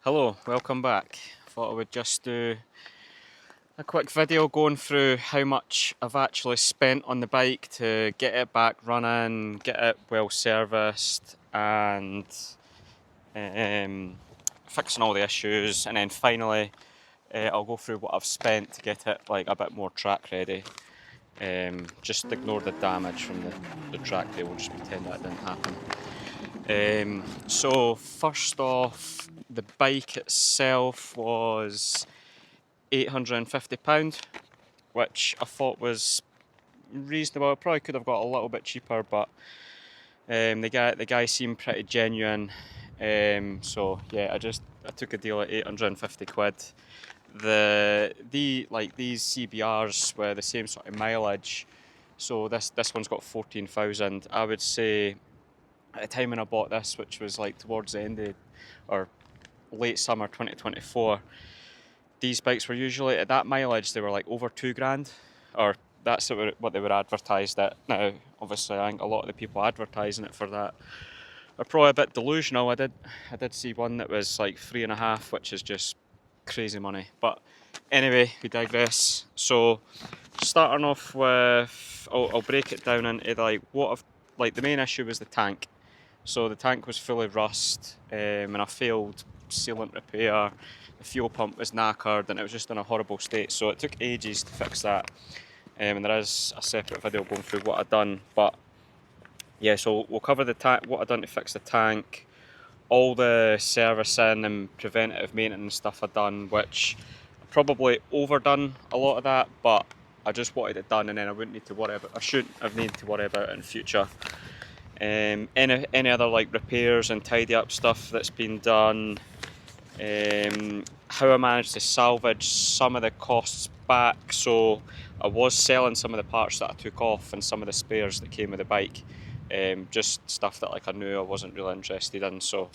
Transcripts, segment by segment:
Hello, welcome back. Thought I would just do a quick video going through how much I've actually spent on the bike to get it back running, get it well serviced, and um, fixing all the issues. And then finally, I'll go through what I've spent to get it like a bit more track ready. Just ignore the damage from the track day. We'll just pretend that didn't happen. So first off, the bike itself was £850, which I thought was reasonable. I probably could have got a little bit cheaper, but the guy seemed pretty genuine. So yeah, I took a deal at £850. These CBRs were the same sort of mileage. So this one's got 14,000. I would say at the time when I bought this, which was like towards the end of or late summer 2024, these bikes were usually at that mileage they were like over £2,000, or that's what they were advertised at. Now, obviously, I think a lot of the people advertising it for that are probably a bit delusional. I did see one that was like 3.5, which is just crazy money. But anyway, we digress. So, starting off with, I'll break it down into like the main issue was the tank. So the tank was full of rust, and a failed sealant repair. The fuel pump was knackered, and it was just in a horrible state. So it took ages to fix that. And there is a separate video going through what I've done. But yeah, so we'll cover the tank, what I've done to fix the tank, all the servicing and preventative maintenance stuff I've done, which I probably overdone a lot of that, but I just wanted it done, and then I shouldn't have needed to worry about it in future. Any other like repairs and tidy up stuff that's been done. How I managed to salvage some of the costs back. So I was selling some of the parts that I took off and some of the spares that came with the bike. Just stuff that like I knew I wasn't really interested in. So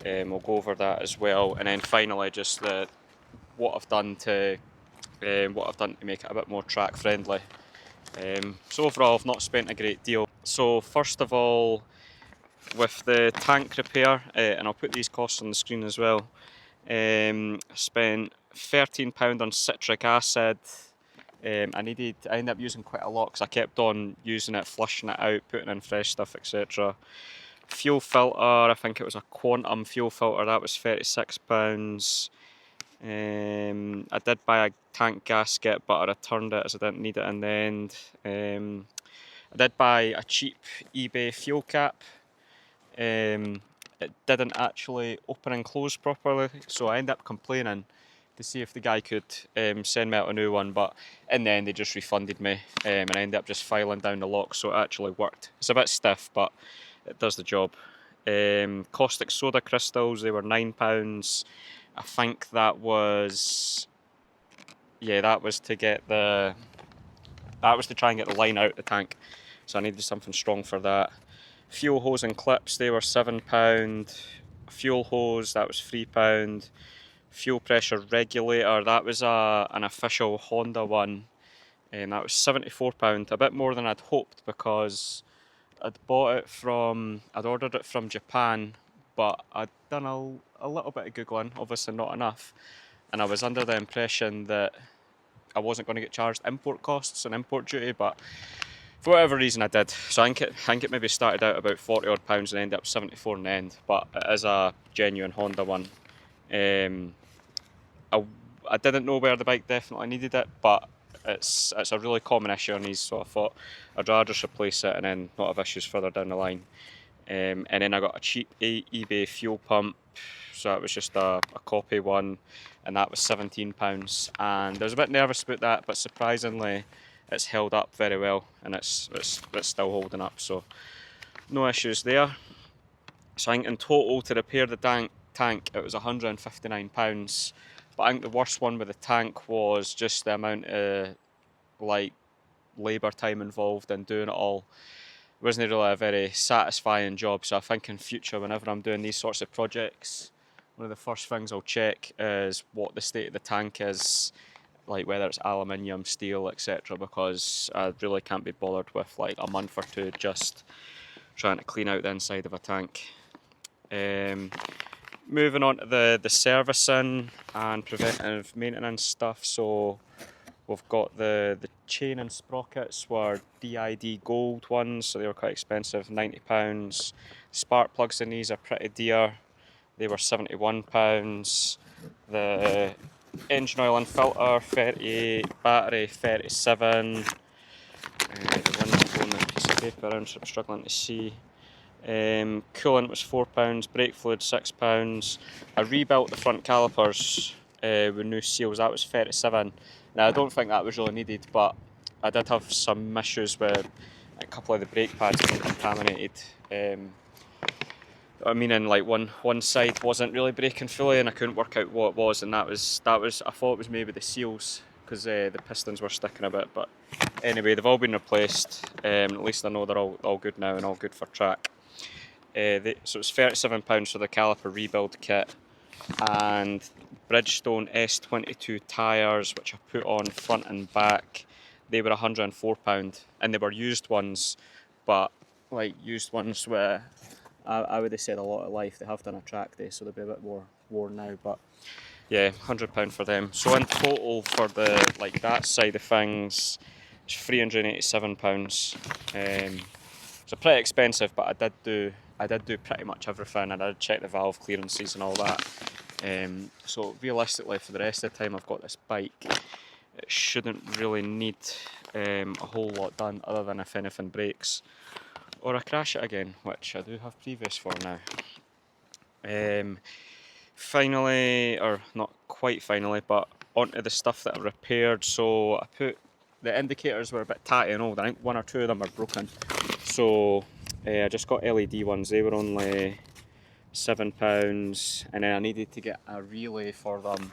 we'll go over that as well. And then finally, just what I've done to make it a bit more track friendly. So overall, I've not spent a great deal. So first of all, with the tank repair, and I'll put these costs on the screen as well. I spent £13 on citric acid. I ended up using quite a lot because I kept on using it, flushing it out, putting in fresh stuff, etc. Fuel filter, I think it was a Quantum fuel filter, that was £36. I did buy a tank gasket, but I returned it as I didn't need it in the end. I did buy a cheap eBay fuel cap. It didn't actually open and close properly, so I ended up complaining to see if the guy could send me out a new one, but in the end they just refunded me, and I ended up just filing down the lock, so it actually worked. It's a bit stiff, but it does the job. Caustic soda crystals, they were £9. I think that was to try and get the line out of the tank, so I needed something strong for that. Fuel hose and clips, they were £7. Fuel hose, that was £3. Fuel pressure regulator, that was an official Honda one, and that was £74, a bit more than I'd hoped because I'd ordered it from Japan, but I'd done a little bit of Googling, obviously not enough, and I was under the impression that I wasn't going to get charged import costs and import duty, but for whatever reason I did. So I think it maybe started out about £40 odd and ended up 74 in the end, but it is a genuine Honda one. I didn't know where the bike definitely needed it, but it's a really common issue on these, so I thought I'd rather just replace it and then not have issues further down the line. And then I got a cheap eBay fuel pump, so it was just a copy one, and that was £17. And I was a bit nervous about that, but surprisingly it's held up very well, and it's still holding up, so no issues there. So I think in total to repair the tank it was £159, but I think the worst one with the tank was just the amount of like labour time involved in doing it all. It wasn't really a very satisfying job, so I think in future whenever I'm doing these sorts of projects, one of the first things I'll check is what the state of the tank is, like whether it's aluminium, steel, etc., because I really can't be bothered with like a month or two just trying to clean out the inside of a tank. moving on to the servicing and preventive maintenance stuff. So we've got the chain and sprockets were DID gold ones, so they were quite expensive, £90. Spark plugs in these are pretty dear, they were £71. The engine oil and filter 38, battery 37. The one's going a piece of paper around, so I'm struggling to see. Coolant was £4, brake fluid £6. I rebuilt the front calipers with new seals, that was 37. Now I don't think that was really needed, but I did have some issues with a couple of the brake pads being contaminated. I mean, in like one side wasn't really braking fully, and I couldn't work out what it was, and that was I thought it was maybe the seals because the pistons were sticking a bit. But anyway, they've all been replaced. At least I know they're all good now and all good for track. So it's £37 for the caliper rebuild kit, and Bridgestone S22 tyres, which I put on front and back. They were £104, and they were used ones, but like used ones where I would have said a lot of life. They have done a track day, so they'll be a bit more worn now. But yeah, £100 for them. So in total for the like that side of things, it's £387. So pretty expensive, but I did do pretty much everything. I did check the valve clearances and all that. So realistically, for the rest of the time I've got this bike, it shouldn't really need a whole lot done, other than if anything breaks or I crash it again, which I do have previous for now. Finally, or not quite finally, but onto the stuff that I repaired. So I put the indicators were a bit tatty and old. I think one or two of them are broken. So I just got LED ones. They were only £7, and then I needed to get a relay for them,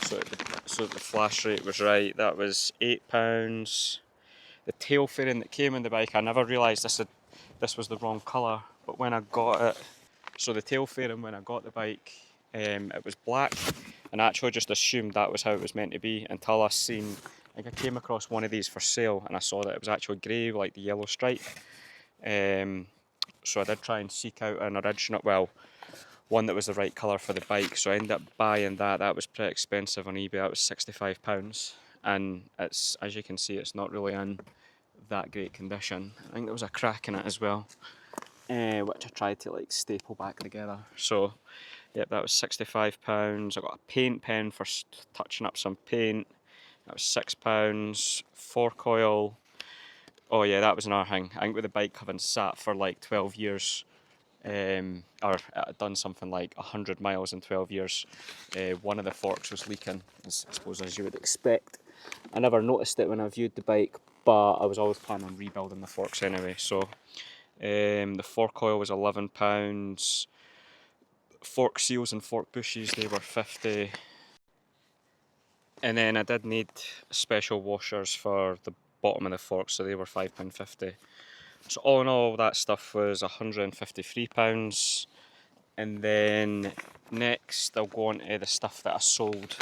so the flash rate was right. That was £8. The tail fairing that came in the bike, I never realised this was the wrong colour, but when I got it, so the tail fairing when I got the bike, it was black, and I actually just assumed that was how it was meant to be until I came across one of these for sale, and I saw that it was actually grey, like the yellow stripe. So I did try and seek out an original, one that was the right colour for the bike, so I ended up buying that. That was pretty expensive on eBay. That was £65, and it's, as you can see, it's not really in that great condition. I think there was a crack in it as well, which I tried to like staple back together. So yep, that was £65. I got a paint pen for touching up some paint. That was £6. Fork oil. Oh yeah, that was another thing. I think with the bike having sat for like 12 years, or done something like 100 miles in 12 years, one of the forks was leaking, I suppose as you would expect. I never noticed it when I viewed the bike, but I was always planning on rebuilding the forks anyway. So the fork oil was £11. Fork seals and fork bushes, they were £50. And then I did need special washers for the bottom of the fork, so they were £5.50. So all in all, that stuff was £153. And then next I'll go on to the stuff that I sold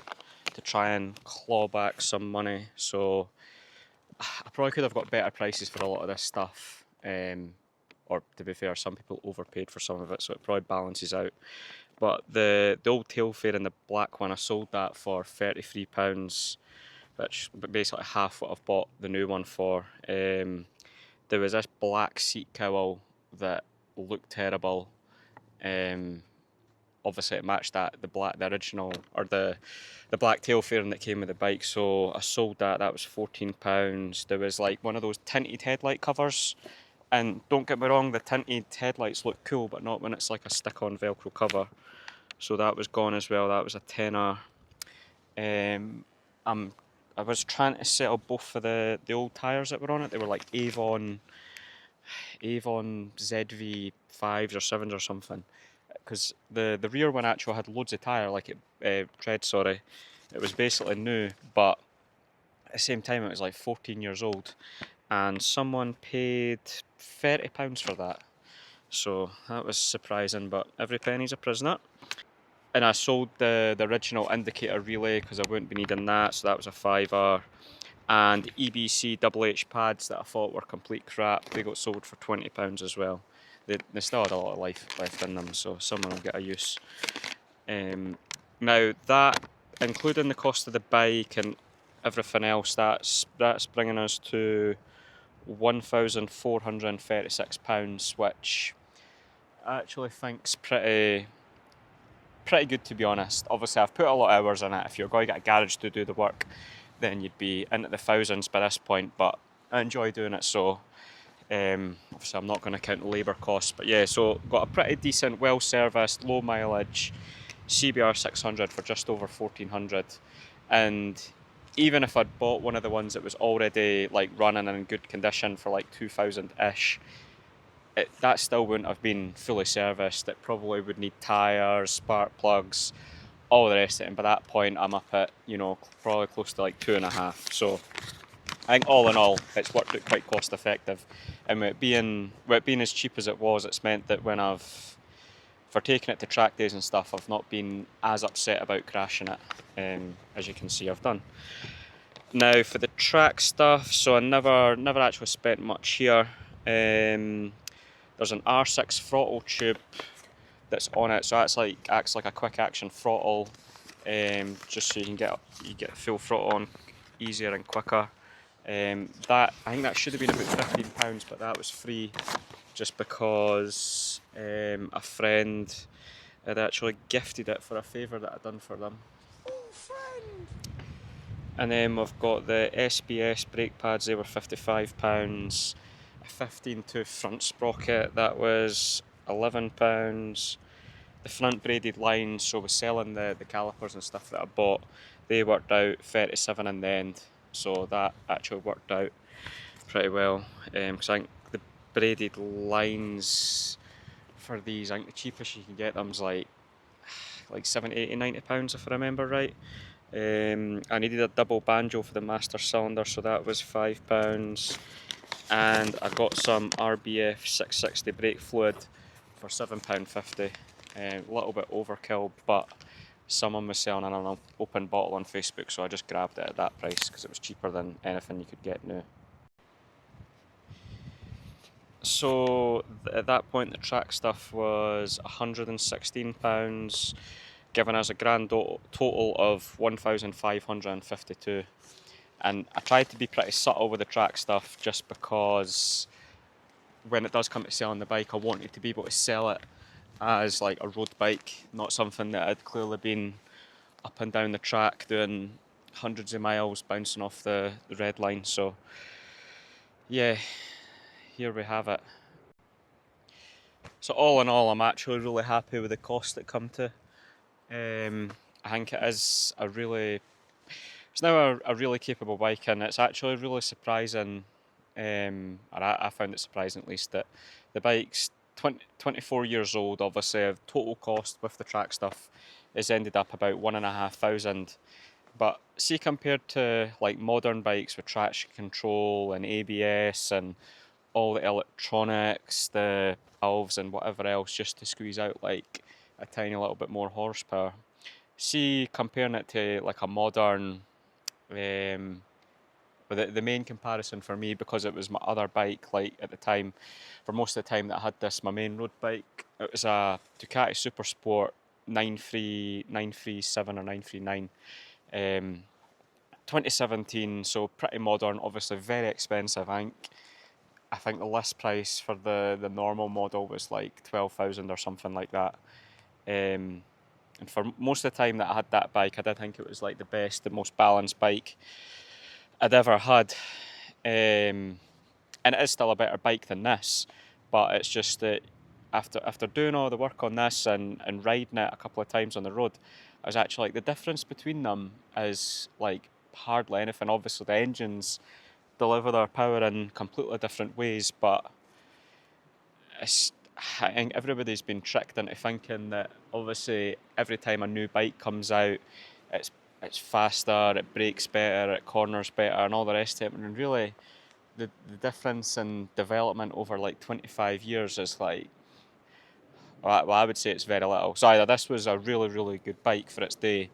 to try and claw back some money. So I probably could have got better prices for a lot of this stuff, or to be fair, some people overpaid for some of it, so it probably balances out. But the old tail fairing, the black one, I sold that for £33, which basically half what I've bought the new one for. There was this black seat cowl that looked terrible. Obviously it matched the original, or the black tail fairing that came with the bike, so I sold that. That was £14. There was like one of those tinted headlight covers, and don't get me wrong, the tinted headlights look cool, but not when it's like a stick-on Velcro cover. So that was gone as well. That was a tenner. I was trying to settle both of the old tyres that were on it. They were like Avon ZV5s or 7s or something. Because the rear one actually had loads of tyre, tread, sorry. It was basically new, but at the same time it was like 14 years old. And someone paid £30 for that. So that was surprising, but every penny's a prisoner. And I sold the original indicator relay because I wouldn't be needing that, so that was a fiver. And EBC double H pads that I thought were complete crap, they got sold for £20 as well. They still had a lot of life left in them, so someone will get a use. Now that, including the cost of the bike and everything else, that's bringing us to £1,436, which I actually think's pretty good, to be honest. Obviously, I've put a lot of hours in it. If you're going to get a garage to do the work, then you'd be into the thousands by this point. But I enjoy doing it, so obviously I'm not going to count labour costs. But yeah, so got a pretty decent, well serviced, low mileage CBR 600 for just over 1400, and even if I'd bought one of the ones that was already like running and in good condition for like 2000-ish, that still wouldn't have been fully serviced. It probably would need tyres, spark plugs, all the rest of it. And by that point, I'm up at, probably close to like 2.5. So I think all in all, it's worked out quite cost effective. And with it being as cheap as it was, it's meant that for taking it to track days and stuff, I've not been as upset about crashing it, as you can see I've done. Now for the track stuff, so I never actually spent much here. There's an R6 throttle tube that's on it, so that's acts like a quick action throttle, just so you get full throttle on easier and quicker. I think that should have been about £15, but that was free, just because a friend had actually gifted it for a favour that I'd done for them. Oh, friend! And then we've got the SBS brake pads. They were £55. A 15-tooth front sprocket, that was £11. The front braided lines, so we're selling the calipers and stuff that I bought, they worked out 37 in the end, so that actually worked out pretty well, because I think the braided lines for these, I think the cheapest you can get them is like 70, 80, £90 if I remember right. I needed a double banjo for the master cylinder, so that was £5. And I got some RBF 660 brake fluid for £7.50. A little bit overkill, but someone was selling an open bottle on Facebook, so I just grabbed it at that price because it was cheaper than anything you could get now. So at that point the track stuff was £116, giving us a grand total of 1,552. And I tried to be pretty subtle with the track stuff, just because when it does come to selling the bike, I wanted to be able to sell it as like a road bike, not something that had clearly been up and down the track doing hundreds of miles bouncing off the red line. So yeah, here we have it. So all in all, I'm actually really happy with the cost it come to. I think it is it's now a really capable bike, and it's actually really surprising, or I found it surprising at least, that the bike's 24 years old. Obviously, total cost with the track stuff is ended up about 1,500. But see, compared to like modern bikes with traction control and ABS and all the electronics, the valves and whatever else, just to squeeze out like a tiny little bit more horsepower. See, comparing it to like a modern, but the main comparison for me, because it was my other bike, like at the time, for most of the time that I had this, my main road bike, it was a Ducati Super Sport 937 or 939, 2017, so pretty modern, obviously very expensive. I think the list price for the normal model was like 12,000 or something like that. And for most of the time that I had that bike, I did think it was like the best, the most balanced bike I'd ever had. And it is still a better bike than this, but it's just that after doing all the work on this and riding it a couple of times on the road, I was actually like, the difference between them is like hardly anything. Obviously the engines deliver their power in completely different ways, but I think everybody's been tricked into thinking that obviously every time a new bike comes out, it's faster, it brakes better, it corners better, and all the rest of it. And really, the difference in development over like 25 years is like, well, I would say it's very little. So either this was a really, really good bike for its day,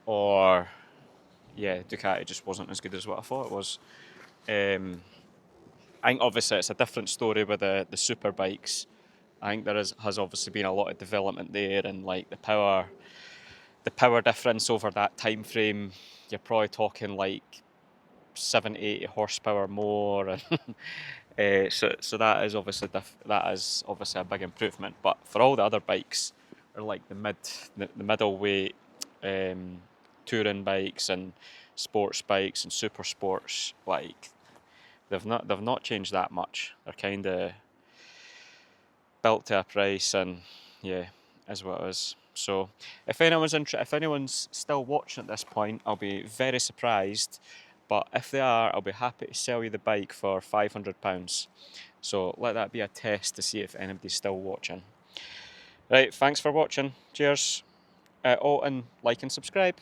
or yeah, Ducati just wasn't as good as what I thought it was. I think obviously it's a different story with the super bikes. I think there has obviously been a lot of development there, and like the power the power difference over that time frame, you're probably talking like 70-80 horsepower more, and so that is obviously a big improvement. But for all the other bikes, are like the middle weight touring bikes and sports bikes and super sports, like they've not changed that much. They're kind of built to a price, and yeah, is what it is. So if anyone's still watching at this point, I'll be very surprised. But if they are, I'll be happy to sell you the bike for £500. So let that be a test to see if anybody's still watching. Right, thanks for watching. Cheers. And like and subscribe.